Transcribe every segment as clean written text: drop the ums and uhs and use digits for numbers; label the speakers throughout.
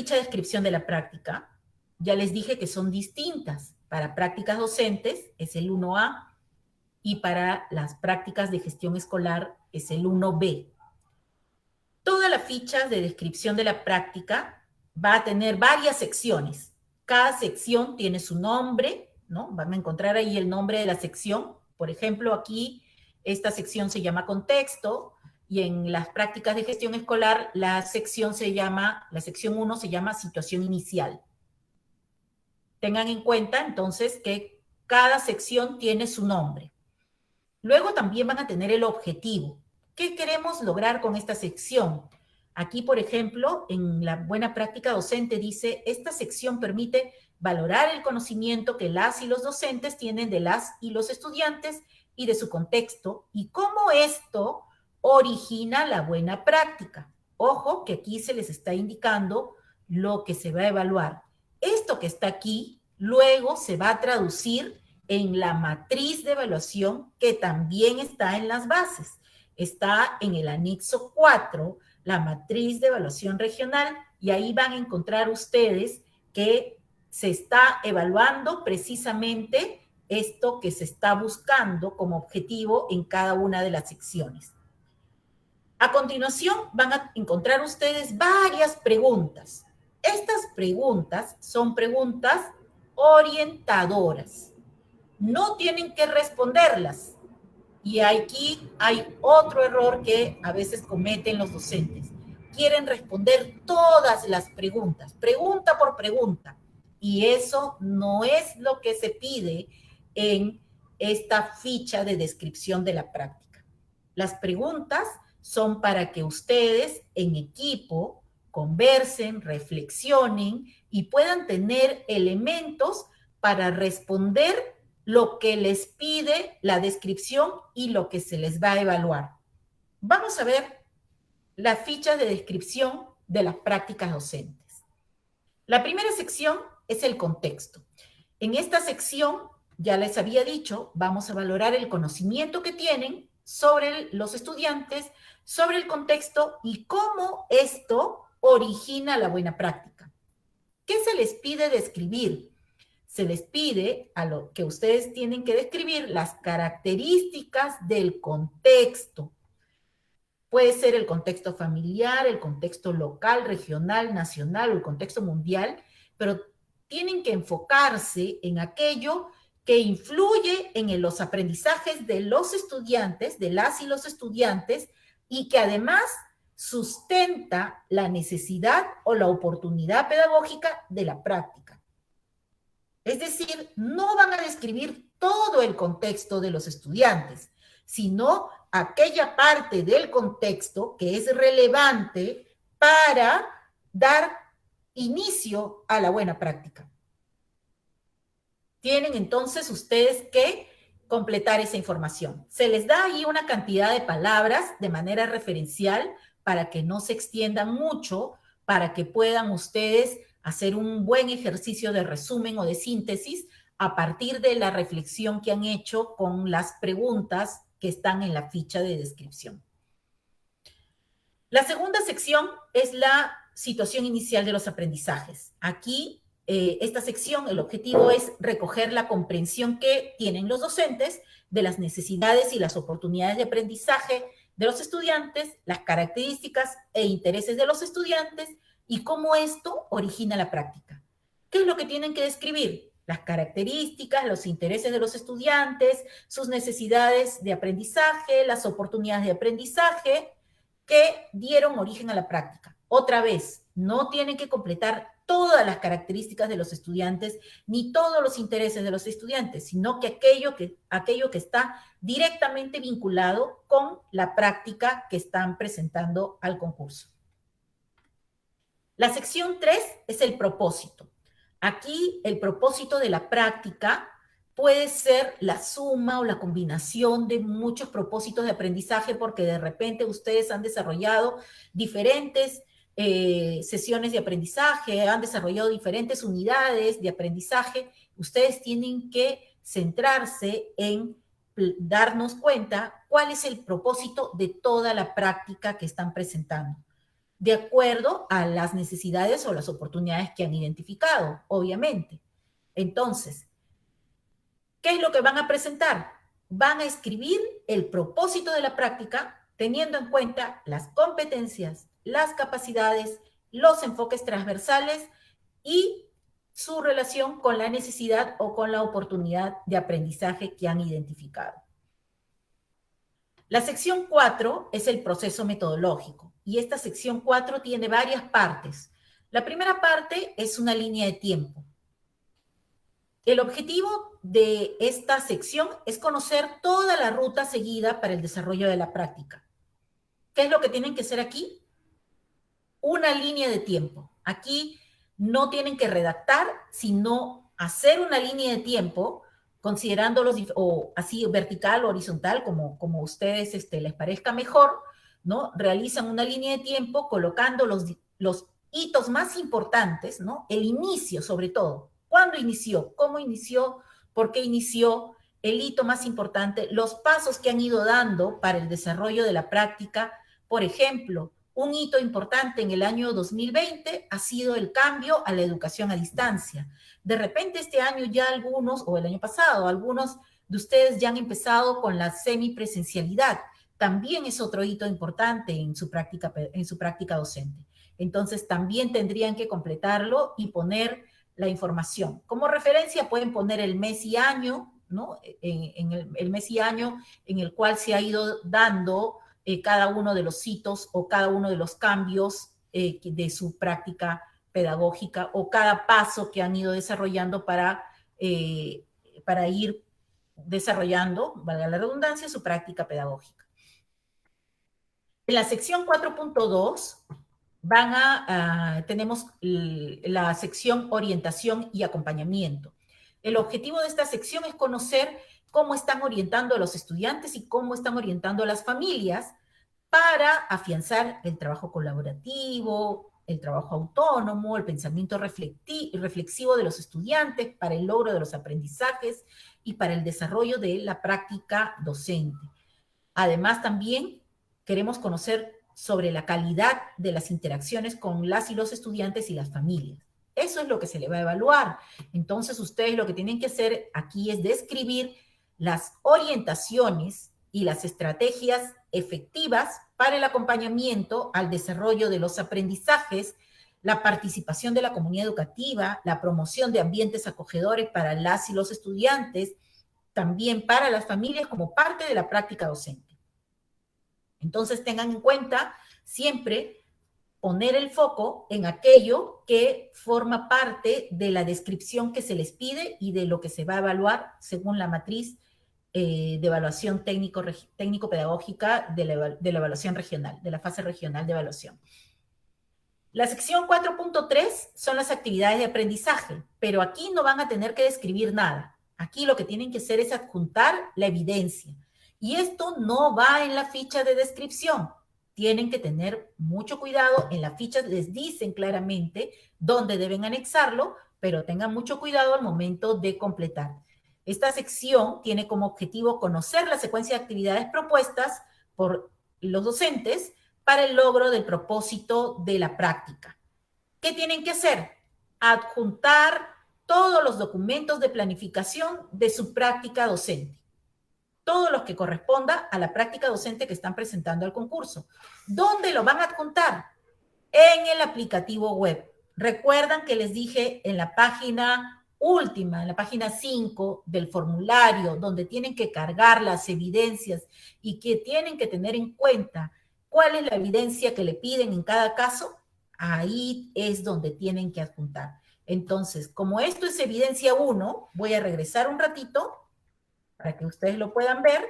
Speaker 1: ficha de descripción de la práctica, ya les dije que son distintas. Para prácticas docentes es el 1A y para las prácticas de gestión escolar es el 1B. Toda la ficha de descripción de la práctica va a tener varias secciones. Cada sección tiene su nombre, ¿no? Van a encontrar ahí el nombre de la sección. Por ejemplo, aquí esta sección se llama contexto y en las prácticas de gestión escolar la sección 1 se llama situación inicial. Tengan en cuenta entonces que cada sección tiene su nombre. Luego también van a tener el objetivo. ¿Qué queremos lograr con esta sección? Aquí, por ejemplo, en la buena práctica docente dice, esta sección permite valorar el conocimiento que las y los docentes tienen de las y los estudiantes y de su contexto y cómo esto origina la buena práctica. Ojo que aquí se les está indicando lo que se va a evaluar. Esto que está aquí luego se va a traducir en la matriz de evaluación que también está en las bases. Está en el anexo 4, la matriz de evaluación regional, y ahí van a encontrar ustedes que se está evaluando precisamente esto que se está buscando como objetivo en cada una de las secciones. A continuación van a encontrar ustedes varias preguntas. Estas preguntas son preguntas orientadoras. No tienen que responderlas. Y aquí hay otro error que a veces cometen los docentes. Quieren responder todas las preguntas, pregunta por pregunta. Y eso no es lo que se pide en esta ficha de descripción de la práctica. Las preguntas son para que ustedes en equipo conversen, reflexionen y puedan tener elementos para responder lo que les pide la descripción y lo que se les va a evaluar. Vamos a ver las fichas de descripción de las prácticas docentes. La primera sección es el contexto. En esta sección, ya les había dicho, vamos a valorar el conocimiento que tienen sobre los estudiantes, sobre el contexto y cómo esto origina la buena práctica. ¿Qué se les pide describir? Se les pide a lo que ustedes tienen que describir las características del contexto. Puede ser el contexto familiar, el contexto local, regional, nacional o el contexto mundial, pero tienen que enfocarse en aquello que influye en los aprendizajes de los estudiantes, de las y los estudiantes, y que además sustenta la necesidad o la oportunidad pedagógica de la práctica. Es decir, no van a describir todo el contexto de los estudiantes, sino aquella parte del contexto que es relevante para dar inicio a la buena práctica. Tienen entonces ustedes que completar esa información. Se les da ahí una cantidad de palabras de manera referencial para que no se extiendan mucho, para que puedan ustedes hacer un buen ejercicio de resumen o de síntesis a partir de la reflexión que han hecho con las preguntas que están en la ficha de descripción. La segunda sección es la situación inicial de los aprendizajes. Aquí, esta sección, el objetivo es recoger la comprensión que tienen los docentes de las necesidades y las oportunidades de aprendizaje de los estudiantes, las características e intereses de los estudiantes y cómo esto origina la práctica. ¿Qué es lo que tienen que describir? Las características, los intereses de los estudiantes, sus necesidades de aprendizaje, las oportunidades de aprendizaje que dieron origen a la práctica. Otra vez, no tienen que completar todas las características de los estudiantes ni todos los intereses de los estudiantes, sino que aquello que está directamente vinculado con la práctica que están presentando al concurso. La sección 3 es el propósito. Aquí el propósito de la práctica puede ser la suma o la combinación de muchos propósitos de aprendizaje porque de repente ustedes han desarrollado diferentes sesiones de aprendizaje, han desarrollado diferentes unidades de aprendizaje. Ustedes tienen que centrarse en darnos cuenta cuál es el propósito de toda la práctica que están presentando. de acuerdo a las necesidades o las oportunidades que han identificado, obviamente. Entonces, ¿qué es lo que van a presentar? Van a escribir el propósito de la práctica teniendo en cuenta las competencias, las capacidades, los enfoques transversales y su relación con la necesidad o con la oportunidad de aprendizaje que han identificado. La sección 4 es el proceso metodológico y esta sección 4 tiene varias partes. La primera parte es una línea de tiempo. El objetivo de esta sección es conocer toda la ruta seguida para el desarrollo de la práctica. ¿Qué es lo que tienen que hacer aquí? Una línea de tiempo. Aquí no tienen que redactar, sino hacer una línea de tiempo considerándolos o así vertical o horizontal, como ustedes les parezca mejor, ¿no? Realizan una línea de tiempo colocando los hitos más importantes, ¿no? El inicio, sobre todo. ¿Cuándo inició? ¿Cómo inició? ¿Por qué inició? El hito más importante, los pasos que han ido dando para el desarrollo de la práctica. Por ejemplo, un hito importante en el año 2020 ha sido el cambio a la educación a distancia. De repente este año ya algunos, o el año pasado, algunos de ustedes ya han empezado con la semipresencialidad. También es otro hito importante en su práctica docente. Entonces también tendrían que completarlo y poner la información. Como referencia pueden poner el mes y año, ¿no? En el mes y año en el cual se ha ido dando cada uno de los hitos o cada uno de los cambios de su práctica pedagógica o cada paso que han ido desarrollando para ir desarrollando, valga la redundancia, su práctica pedagógica. En la sección 4.2 tenemos la sección orientación y acompañamiento. El objetivo de esta sección es conocer cómo están orientando a los estudiantes y cómo están orientando a las familias para afianzar el trabajo colaborativo, el trabajo autónomo, el pensamiento reflexivo de los estudiantes para el logro de los aprendizajes y para el desarrollo de la práctica docente. Además, también queremos conocer sobre la calidad de las interacciones con las y los estudiantes y las familias. Eso es lo que se le va a evaluar. Entonces, ustedes lo que tienen que hacer aquí es describir las orientaciones y las estrategias efectivas para el acompañamiento al desarrollo de los aprendizajes, la participación de la comunidad educativa, la promoción de ambientes acogedores para las y los estudiantes, también para las familias como parte de la práctica docente. Entonces tengan en cuenta siempre poner el foco en aquello que forma parte de la descripción que se les pide y de lo que se va a evaluar según la matriz de evaluación técnico-pedagógica de la evaluación regional, de la fase regional de evaluación. La sección 4.3 son las actividades de aprendizaje, pero aquí no van a tener que describir nada. Aquí lo que tienen que hacer es adjuntar la evidencia. Y esto no va en la ficha de descripción. Tienen que tener mucho cuidado. En la ficha les dicen claramente dónde deben anexarlo, pero tengan mucho cuidado al momento de completar. Esta sección tiene como objetivo conocer la secuencia de actividades propuestas por los docentes para el logro del propósito de la práctica. ¿Qué tienen que hacer? Adjuntar todos los documentos de planificación de su práctica docente. Todos los que corresponda a la práctica docente que están presentando al concurso. ¿Dónde lo van a adjuntar? En el aplicativo web. Recuerdan que les dije en la página última, en la página 5 del formulario, donde tienen que cargar las evidencias y que tienen que tener en cuenta cuál es la evidencia que le piden en cada caso. Ahí es donde tienen que adjuntar. Entonces, como esto es evidencia 1, voy a regresar un ratito para que ustedes lo puedan ver.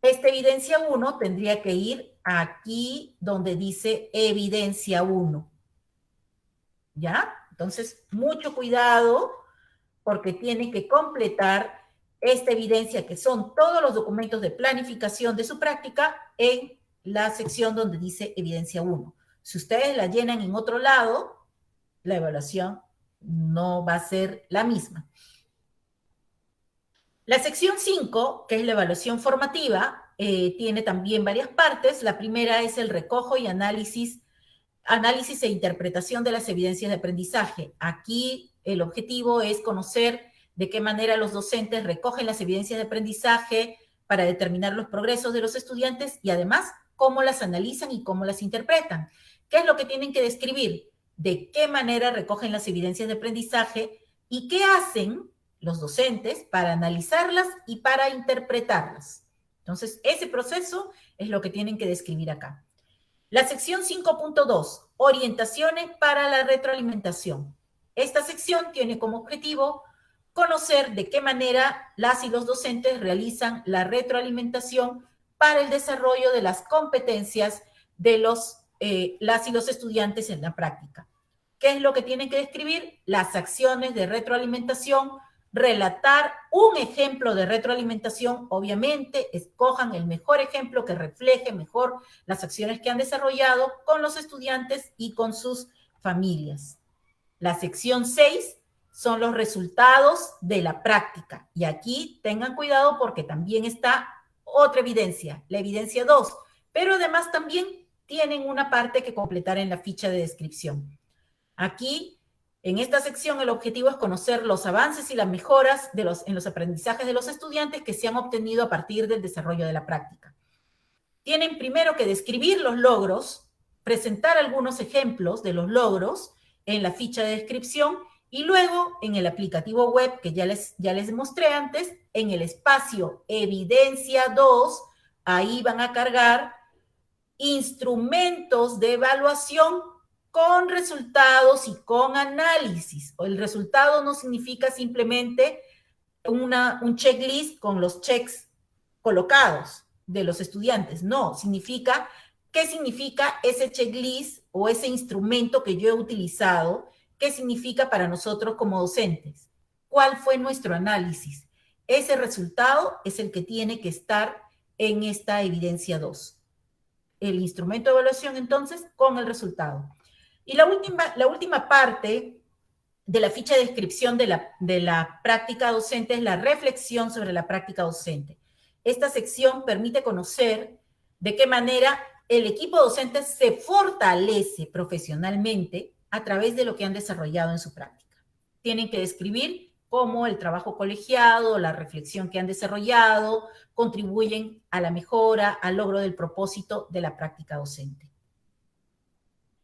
Speaker 1: Esta evidencia 1 tendría que ir aquí donde dice evidencia 1. ¿Ya? Entonces, mucho cuidado porque tienen que completar esta evidencia que son todos los documentos de planificación de su práctica en la sección donde dice evidencia 1. Si ustedes la llenan en otro lado, la evaluación no va a ser la misma. La sección 5, que es la evaluación formativa, tiene también varias partes. La primera es el recojo y análisis e interpretación de las evidencias de aprendizaje. Aquí el objetivo es conocer de qué manera los docentes recogen las evidencias de aprendizaje para determinar los progresos de los estudiantes y además cómo las analizan y cómo las interpretan. ¿Qué es lo que tienen que describir? De qué manera recogen las evidencias de aprendizaje y qué hacen los docentes para analizarlas y para interpretarlas. Entonces, ese proceso es lo que tienen que describir acá. La sección 5.2, orientaciones para la retroalimentación. Esta sección tiene como objetivo conocer de qué manera las y los docentes realizan la retroalimentación para el desarrollo de las competencias de las y los estudiantes en la práctica. ¿Qué es lo que tienen que describir? Las acciones de retroalimentación, relatar un ejemplo de retroalimentación, obviamente, escojan el mejor ejemplo que refleje mejor las acciones que han desarrollado con los estudiantes y con sus familias. La sección 6 son los resultados de la práctica. Y aquí tengan cuidado porque también está otra evidencia, la evidencia 2, pero además también tienen una parte que completar en la ficha de descripción. Aquí, en esta sección, el objetivo es conocer los avances y las mejoras en los aprendizajes de los estudiantes que se han obtenido a partir del desarrollo de la práctica. Tienen primero que describir los logros, presentar algunos ejemplos de los logros en la ficha de descripción y luego en el aplicativo web que ya les mostré antes, en el espacio Evidencia 2, ahí van a cargar instrumentos de evaluación con resultados y con análisis. El resultado no significa simplemente un checklist con los checks colocados de los estudiantes. No, significa qué significa ese checklist o ese instrumento que yo he utilizado, qué significa para nosotros como docentes, cuál fue nuestro análisis. Ese resultado es el que tiene que estar en esta evidencia 2. El instrumento de evaluación, entonces, con el resultado. Y la última parte de la ficha de descripción de la práctica docente es la reflexión sobre la práctica docente. Esta sección permite conocer de qué manera el equipo docente se fortalece profesionalmente a través de lo que han desarrollado en su práctica. Tienen que describir cómo el trabajo colegiado, la reflexión que han desarrollado, contribuyen a la mejora, al logro del propósito de la práctica docente.